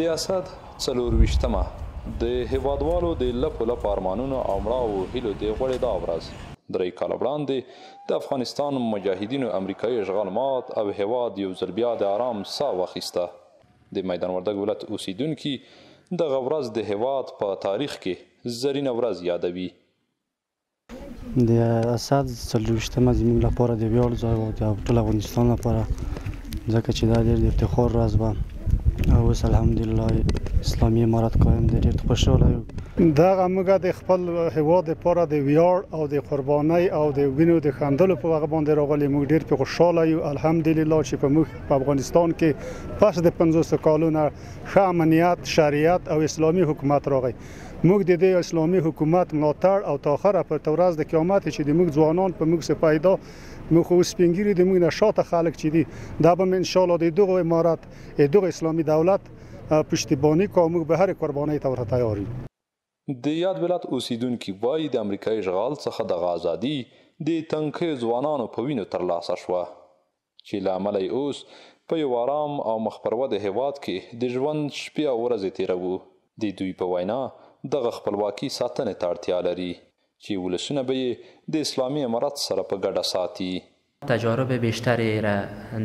د اسد 24مه د هیوادوالو د لپو لپو ارمانونو او مړاوو هیلو د غوړې دا ورځ 3 کاله وړاندې د افغانستان مجاهدینو امریکایي اشغال مات او هیواد یو ځل بیا د آرام ساه واخیسته. د میدان وردګ ولایت اوسیدونکي دغه ورځ د هیواد په تاریخ کې زرینه ورځ یادوي. د اسد 24مه زموږ لپاره د ویاړ ځای و، د ټول افغانستان لپاره، ځکه چې دا ډېر د افتخار ورځ وه او اوس الحمدلله اسلامي امارت قایم دی. ډېر خوشحاله یو. دغه موږ د خپل هیواد لپاره د ویاړ او د قربانۍ او د وینو د خندلو په هغه باندې راغلي. موږ ډېر په خوشحاله یو الحمدلله چې په موږ په افغانستان کې پس د 50 کالونو ښه امنیت، شریعت او اسلامي حکومت راغی. موږ د دې اسلامي حکومت ملاتړ او تا اخره پر ورځ د قیامت چې د موږ ځوانان په موږ سپایدا موږ خو سپینګیري د موږ نشاط خلک چې دي دا به ان شاء الله د دغه امارت دغه اسلامي دولت پشتیبانی کوو. موږ به هر قربانۍ ته ورته تیار یو. د یاد ولایت اوسیدونکي وایي د امریکایي اشغال څخه دغه ازادي د تنکیو ځوانانو په وینو ترلاسه شوه چې له امله یې اوس په یو ارام او مخ پر وده هیواد کې د ژوند شپې او ورځې تیروو. د دوی په وینا دغه خپلواکي ساتنې ته اړتیا لري چې ولسونه به یې د اسلامي امارت سره په ګډه ساتي. تجارب بیشتری را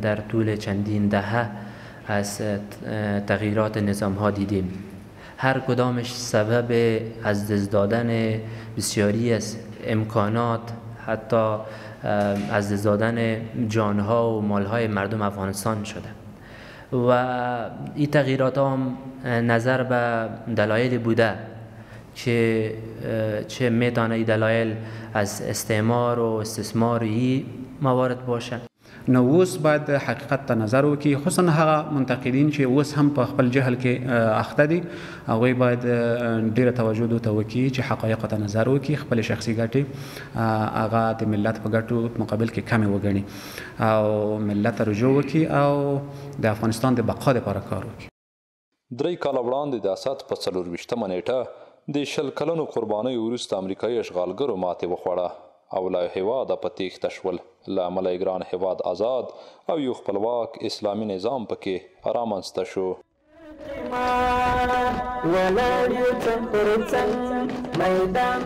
در طول چندین دهه از تغییرات نظام ها دیدیم. هر کدامش سبب از دست دادن بسیاری از امکانات، حتی از دست دادن جانها و مالهای مردم افغانستان شده و این تغییرات هم نظر به دلایل بوده که چه میتونه این دلایل از استعمار و استثمار این موارد باشه. نو اوس باید حقیقت ته نظر وکړي، خصوصا هغه منتقدین چې اوس هم په خپل جهل کې اخته دي. هغوی باید ډیره توجه دوی ته وکړي چې حقایقو ته نظر وکړي، خپل شخصي ګټې هغه د ملت په ګټو مقابل کې کمې وګڼي او ملت ته رجوع وکړي او د افغانستان د بقا لپاره کار وکړي. 3 کاله وړاندې د اسد په 24مه نیټه د 10 کلونو قربانۍ وروسته امریکایي اشغالګرو ماتې وخوړه او له هیواده په تیښته شول. له امله یې ګران هیواد آزاد او یو خپلواک اسلامي نظام پکې رامنځته شو. ولاړ یو څنګ پر څنګ میدان